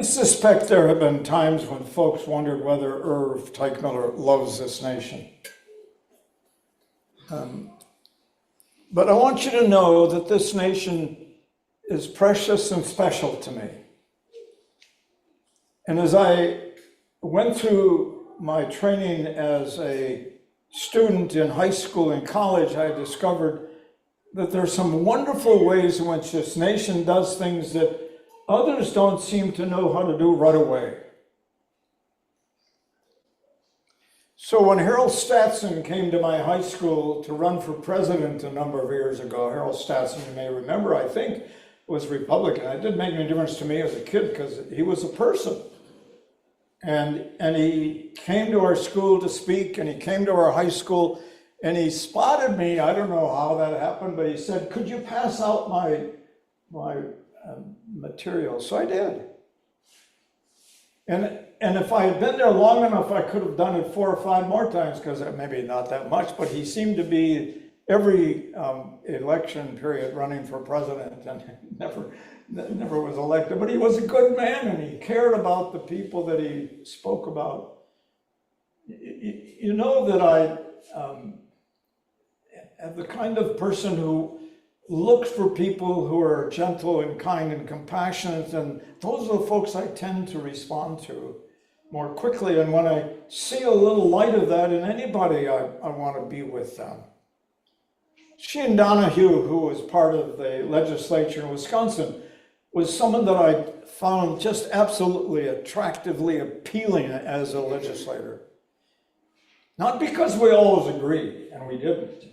suspect there have been times when folks wondered whether Irv Teichmiller loves this nation. But I want you to know that this nation is precious and special to me. And as I went through my training as a student in high school and college, I discovered that there are some wonderful ways in which this nation does things that others don't seem to know how to do right away. So when Harold Statson came to my high school to run for president a number of years ago, Harold Statson, you may remember, I think, was Republican. It didn't make any difference to me as a kid because he was a person. And he came to our school to speak, and he came to our high school, and he spotted me. I don't know how that happened, but he said, "Could you pass out my material?" So I did. And if I had been there long enough, I could have done it 4 or 5 more times, because maybe not that much, but he seemed to be every election period running for president, and never was elected. But he was a good man, and he cared about the people that he spoke about. You know that I am the kind of person who looks for people who are gentle and kind and compassionate, and those are the folks I tend to respond to more quickly. And when I see a little light of that in anybody, I want to be with them. Shane Donahue, who was part of the legislature in Wisconsin, was someone that I found just absolutely attractively appealing as a legislator. Not because we always agreed, and we didn't.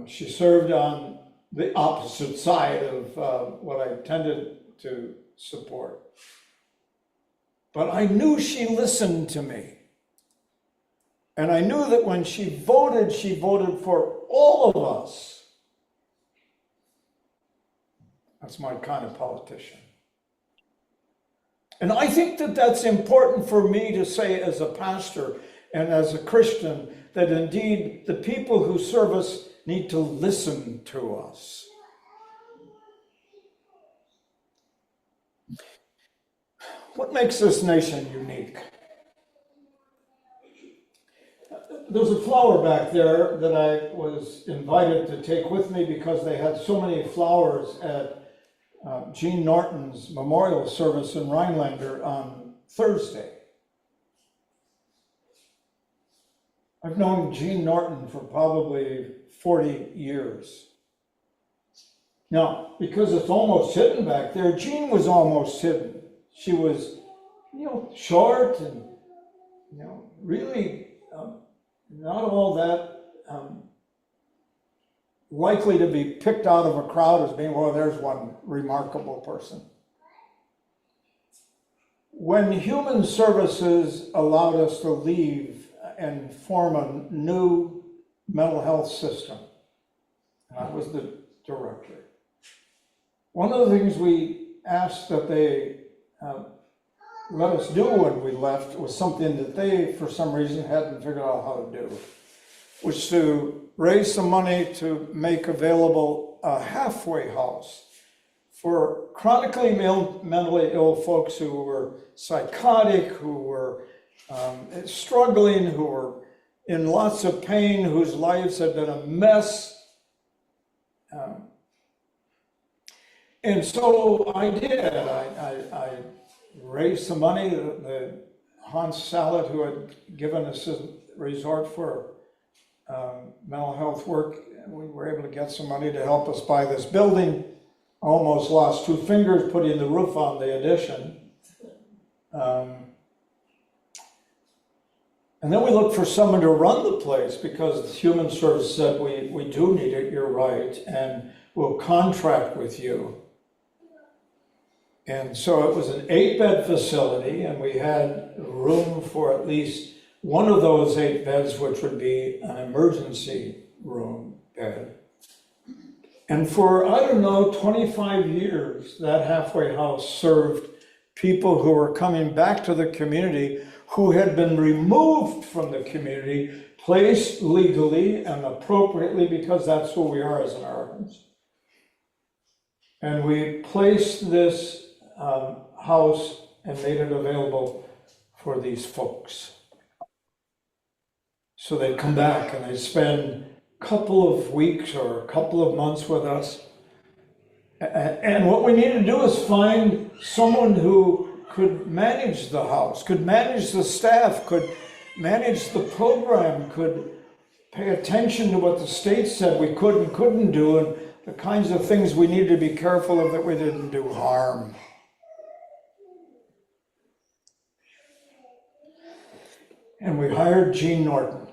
She served on the opposite side of what I tended to support. But I knew she listened to me. And I knew that when she voted for all of us. That's my kind of politician. And I think that that's important for me to say as a pastor and as a Christian, that indeed the people who serve us need to listen to us. What makes this nation unique? There's a flower back there that I was invited to take with me because they had so many flowers at Gene Norton's memorial service in Rhinelander on Thursday. I've known Gene Norton for probably 40 years. Now, because it's almost hidden back there, Gene was almost hidden. She was, short and, really not all that likely to be picked out of a crowd as being, well, there's one remarkable person. When Human Services allowed us to leave and form a new mental health system, and I was the director, one of the things we asked that they let us do when we left was something that they, for some reason, hadn't figured out how to do, was to raise some money to make available a halfway house for chronically mentally ill folks who were psychotic, who were struggling, who were in lots of pain, whose lives had been a mess. And so I did. I raised some money. The Hans Sallet, who had given us a resort for mental health work, we were able to get some money to help us buy this building. Almost lost 2 fingers putting the roof on the addition. And then we looked for someone to run the place because Human Services said, we do need it, you're right, and we'll contract with you. And so it was an 8-bed facility, and we had room for at least one of those 8 beds, which would be an emergency room bed. And for, 25 years, that halfway house served people who were coming back to the community who had been removed from the community, placed legally and appropriately, because that's who we are as Americans. And we placed this house and made it available for these folks. So they'd come back and they'd spend a couple of weeks or a couple of months with us. And what we needed to do is find someone who could manage the house, could manage the staff, could manage the program, could pay attention to what the state said we could and couldn't do, and the kinds of things we needed to be careful of that we didn't do harm. And we hired Jean Norton.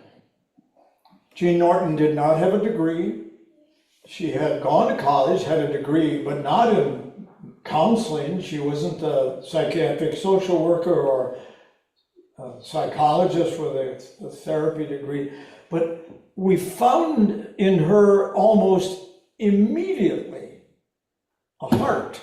Jean Norton did not have a degree. She had gone to college, had a degree, but not in counseling. She wasn't a psychiatric social worker or a psychologist with a therapy degree. But we found in her almost immediately a heart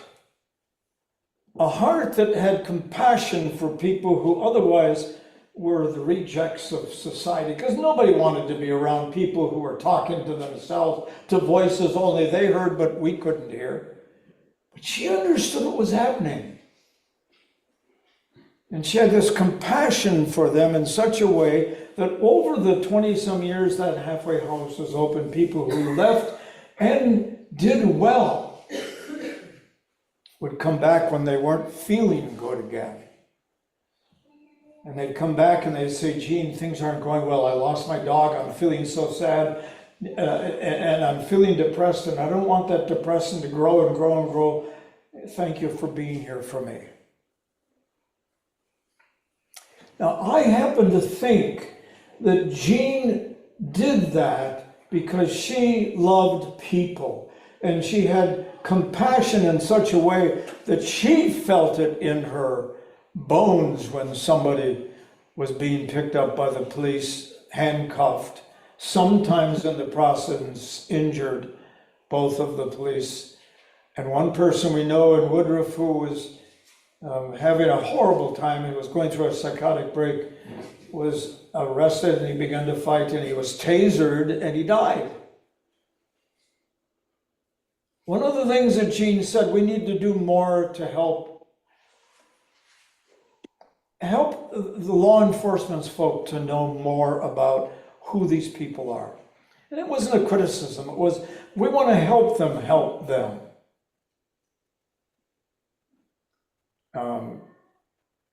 that had compassion for people who otherwise were the rejects of society, because nobody wanted to be around people who were talking to themselves, to voices only they heard but we couldn't hear. But she understood what was happening. And she had this compassion for them in such a way that over the 20-some years that halfway house was open, people who left and did well would come back when they weren't feeling good again. And they'd come back and they'd say, Gene, things aren't going well. I lost my dog. I'm feeling so sad. And I'm feeling depressed. And I don't want that depression to grow and grow and grow. Thank you for being here for me. Now, I happen to think that Jean did that because she loved people. And she had compassion in such a way that she felt it in her bones when somebody was being picked up by the police, handcuffed, sometimes in the process injured, both of the police. And one person we know in Woodruff who was having a horrible time, he was going through a psychotic break, was arrested and he began to fight and he was tasered and he died. One of the things that Jean said, we need to do more to help the law enforcement's folk to know more about who these people are. And it wasn't a criticism, it was, we want to help them.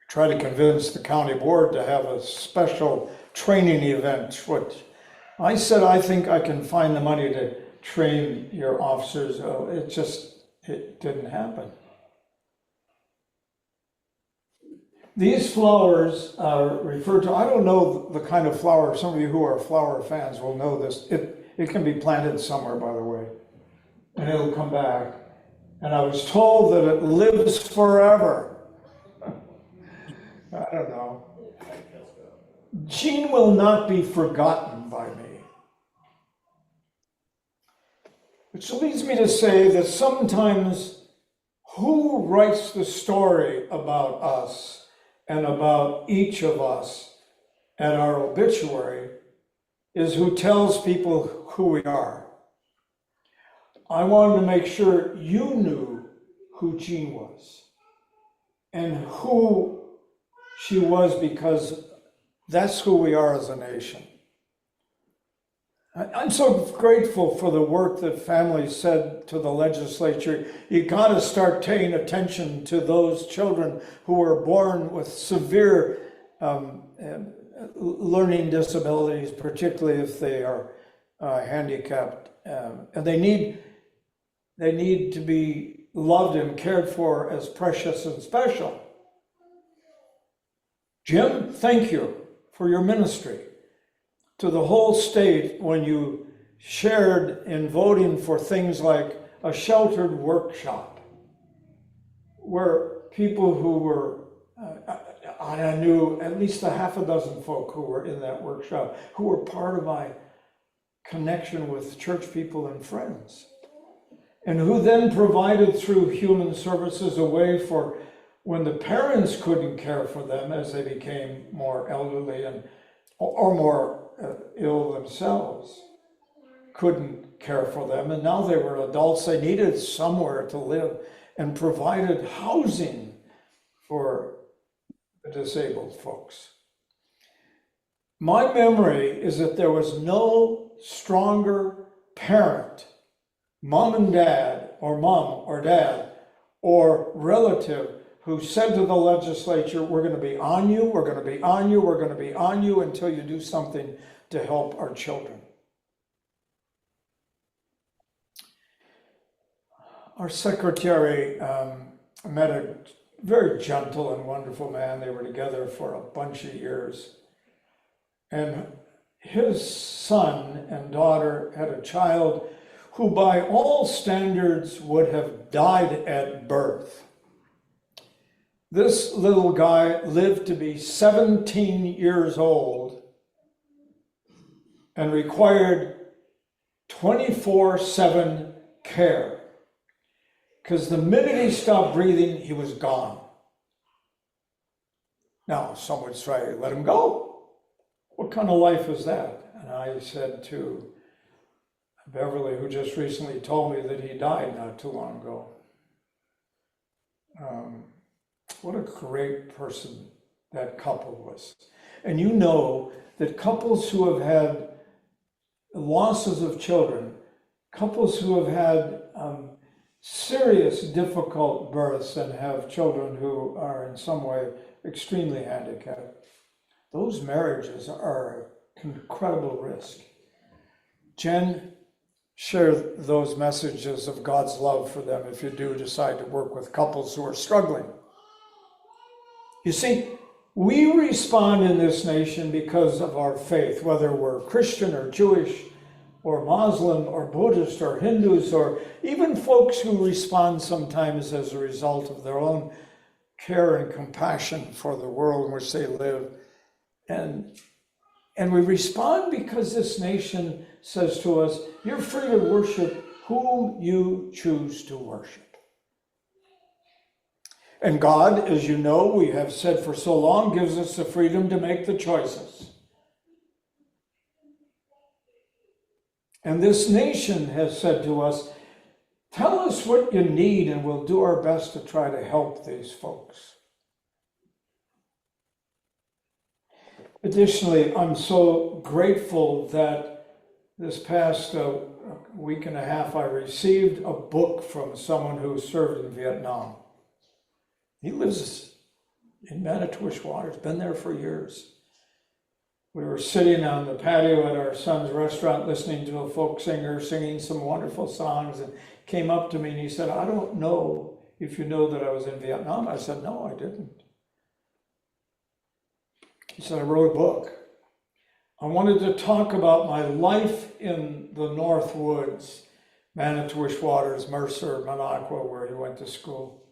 Try to convince the county board to have a special training event, which I said, I think I can find the money to train your officers. It didn't happen. These flowers are referred to, I don't know the kind of flower, some of you who are flower fans will know this. It can be planted somewhere, by the way, and it'll come back. And I was told that it lives forever. I don't know. Jean will not be forgotten by me. Which leads me to say that sometimes who writes the story about us and about each of us at our obituary is who tells people who we are. I wanted to make sure you knew who Jean was and who she was, because that's who we are as a nation. I'm so grateful for the work that families said to the legislature. You got to start paying attention to those children who were born with severe learning disabilities, particularly if they are handicapped. And they need to be loved and cared for as precious and special. Jim, thank you for your ministry to the whole state when you shared in voting for things like a sheltered workshop, where people who were, I knew at least a half a dozen folk who were in that workshop, who were part of my connection with church people and friends, and who then provided through human services a way for when the parents couldn't care for them as they became more elderly or more ill themselves, couldn't care for them, and now they were adults, they needed somewhere to live, and provided housing for the disabled folks. My memory is that there was no stronger parent, mom and dad, or mom or dad, or relative who said to the legislature, we're going to be on you, we're going to be on you, we're going to be on you until you do something to help our children. Our secretary met a very gentle and wonderful man. They were together for a bunch of years. And his son and daughter had a child who by all standards would have died at birth. This little guy lived to be 17 years old and required 24/7 care. Because the minute he stopped breathing, he was gone. Now, some would say, let him go. What kind of life is that? And I said to Beverly, who just recently told me that he died not too long ago, what a great person that couple was. And you know that couples who have had losses of children, couples who have had serious, difficult births and have children who are in some way extremely handicapped, those marriages are an incredible risk. Jen, share those messages of God's love for them if you do decide to work with couples who are struggling. You see, we respond in this nation because of our faith, whether we're Christian or Jewish or Muslim or Buddhist or Hindus, or even folks who respond sometimes as a result of their own care and compassion for the world in which they live. And we respond because this nation says to us, you're free to worship whom you choose to worship. And God, as you know, we have said for so long, gives us the freedom to make the choices. And this nation has said to us, tell us what you need and we'll do our best to try to help these folks. Additionally, I'm so grateful that this past week and a half, I received a book from someone who served in Vietnam. He lives in Manitowish Waters, been there for years. We were sitting on the patio at our son's restaurant listening to a folk singer singing some wonderful songs, and came up to me and he said, I don't know if you know that I was in Vietnam. I said, no, I didn't. He said, I wrote a book. I wanted to talk about my life in the North Woods, Manitowish Waters, Mercer, Minocqua, where he went to school.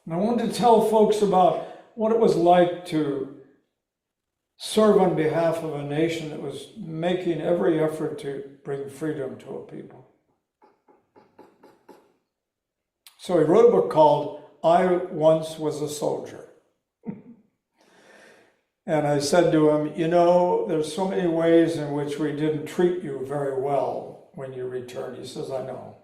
And I wanted to tell folks about what it was like to serve on behalf of a nation that was making every effort to bring freedom to a people. So he wrote a book called I Once Was a Soldier. And I said to him, you know, there's so many ways in which we didn't treat you very well when you returned. He says, I know.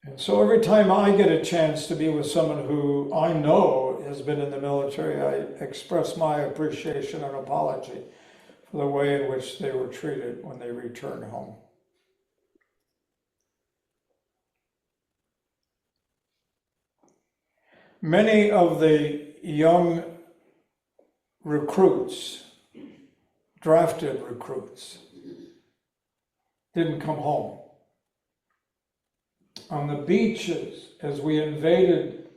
And so every time I get a chance to be with someone who I know has been in the military, I express my appreciation and apology for the way in which they were treated when they returned home. Many of the young recruits, drafted recruits, didn't come home. On the beaches, as we invaded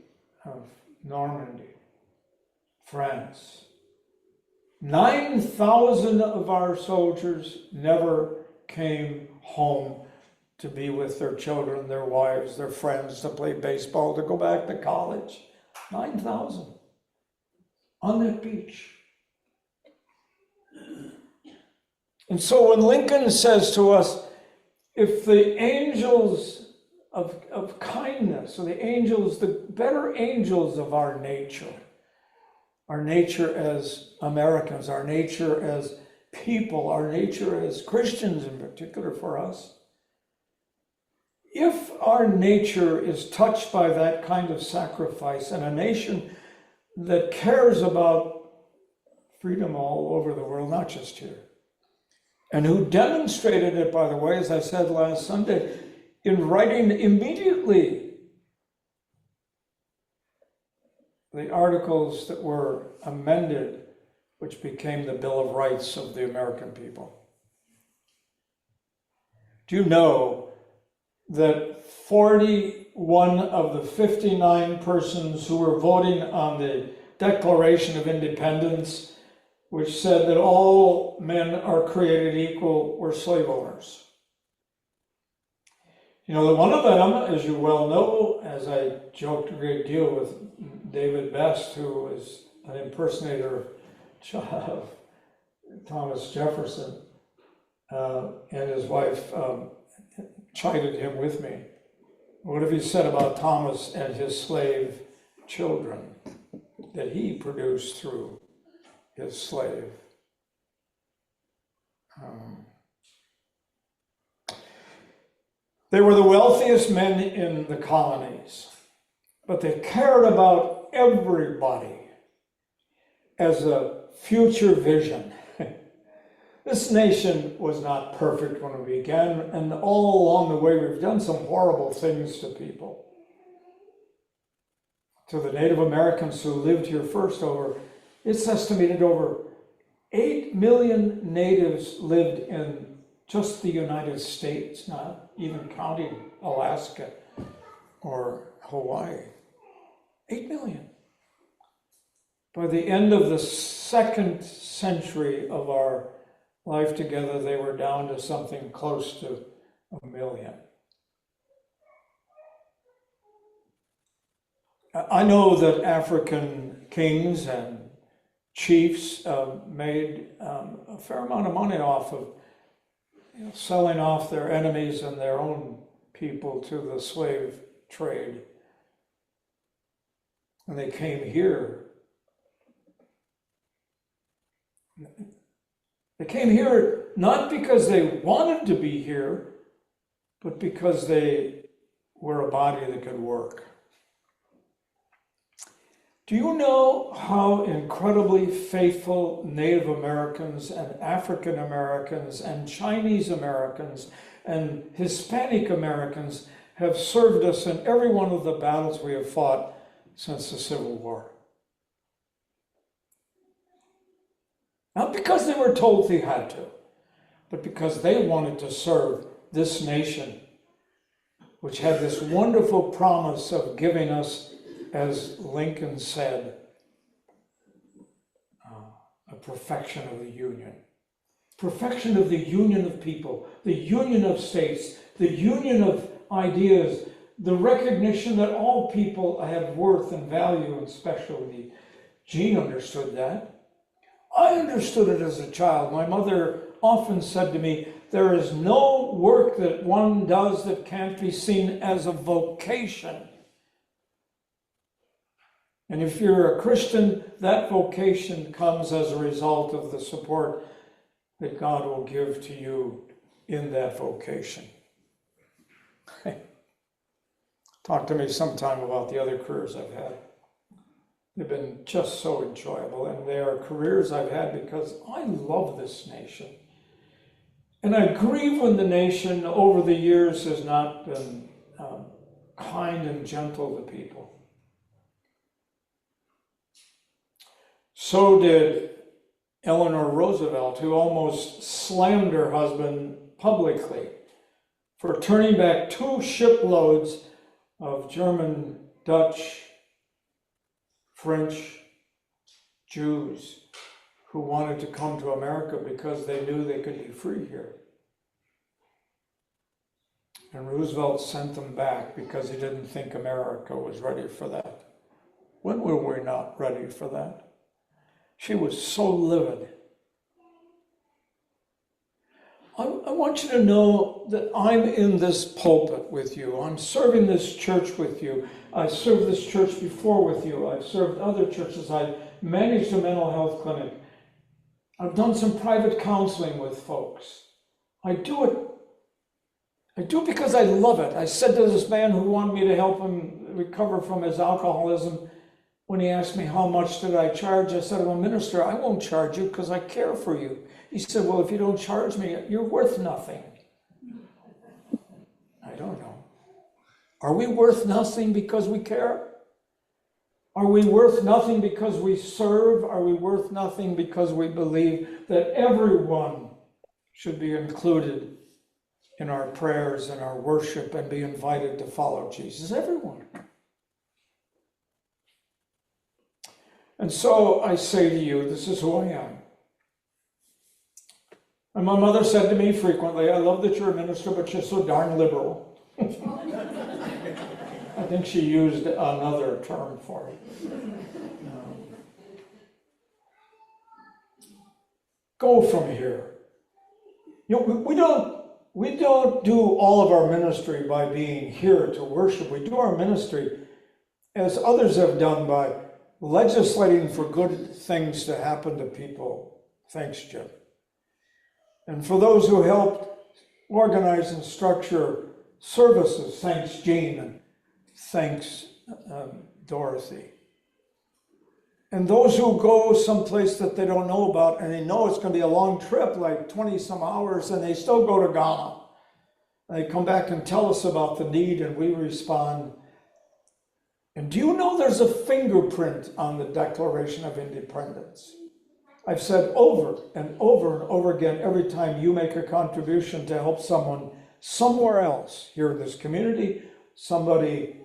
Normandy, France, 9,000 of our soldiers never came home to be with their children, their wives, their friends, to play baseball, to go back to college. 9,000 on that beach. And so when Lincoln says to us, if the angels of kindness, or the angels, the better angels of our nature as Americans, our nature as people, our nature as Christians in particular for us, if our nature is touched by that kind of sacrifice, and a nation that cares about freedom all over the world, not just here, and who demonstrated it, by the way, as I said last Sunday, in writing immediately the articles that were amended, which became the Bill of Rights of the American people. Do you know that 41 of the 59 persons who were voting on the Declaration of Independence, which said that all men are created equal, were slave owners? You know, that one of them, as you well know, as I joked a great deal with David Best, who was an impersonator of Thomas Jefferson, and his wife chided him with me. What have you said about Thomas and his slave children that he produced through his slave? They were the wealthiest men in the colonies, but they cared about everybody as a future vision. This nation was not perfect when we began, and all along the way we've done some horrible things to people. To the Native Americans who lived here first, it's estimated over 8 million natives lived in just the United States, not even counting Alaska or Hawaii. 8 million. By the end of the second century of our life together, they were down to something close to 1 million. I know that African kings and chiefs made a fair amount of money off of selling off their enemies and their own people to the slave trade. And they came here. They came here not because they wanted to be here, but because they were a body that could work. Do you know how incredibly faithful Native Americans and African Americans and Chinese Americans and Hispanic Americans have served us in every one of the battles we have fought since the Civil War? Not because they were told they had to, but because they wanted to serve this nation, which had this wonderful promise of giving us, as Lincoln said, a perfection of the Union. Perfection of the union of people, the union of states, the union of ideas, the recognition that all people have worth and value and specialty. Jean understood that. I understood it as a child. My mother often said to me, there is no work that one does that can't be seen as a vocation. And if you're a Christian, that vocation comes as a result of the support that God will give to you in that vocation. Talk to me sometime about the other careers I've had. They've been just so enjoyable, and they are careers I've had because I love this nation. And I grieve when the nation over the years has not been kind and gentle to people. So did Eleanor Roosevelt, who almost slammed her husband publicly for turning back 2 shiploads of German, Dutch, French Jews who wanted to come to America because they knew they could be free here. And Roosevelt sent them back because he didn't think America was ready for that. When were we not ready for that? She was so livid. I want you to know that I'm in this pulpit with you. I'm serving this church with you. I served this church before with you. I've served other churches. I've managed a mental health clinic. I've done some private counseling with folks. I do it I do because I love it. I said to this man who wanted me to help him recover from his alcoholism, when he asked me how much did I charge, I said, I'm a minister, I won't charge you because I care for you. He said, well, if you don't charge me, you're worth nothing. I don't know. Are we worth nothing because we care? Are we worth nothing because we serve? Are we worth nothing because we believe that everyone should be included in our prayers and our worship and be invited to follow Jesus? Everyone. And so I say to you, this is who I am. And my mother said to me frequently, I love that you're a minister, but you're so darn liberal. I think she used another term for it. Go from here. You know, we don't do all of our ministry by being here to worship. We do our ministry as others have done by legislating for good things to happen to people. Thanks, Jim. And for those who helped organize and structure services, thanks, Jean, and thanks, Dorothy. And those who go someplace that they don't know about, and they know it's going to be a long trip, like 20 some hours, and they still go to Ghana. They come back and tell us about the need, and we respond. And do you know there's a fingerprint on the Declaration of Independence? I've said over and over and over again, every time you make a contribution to help someone somewhere else, here in this community, somebody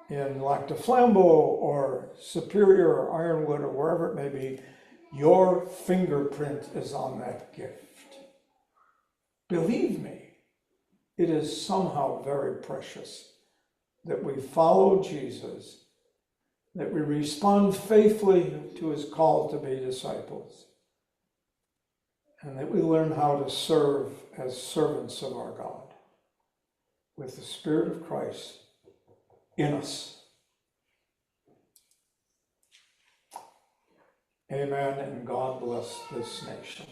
in Lac du Flambeau or Superior or Ironwood or wherever it may be, your fingerprint is on that gift. Believe me, it is somehow very precious that we follow Jesus, that we respond faithfully to his call to be disciples, and that we learn how to serve as servants of our God with the Spirit of Christ in us. Amen, and God bless this nation.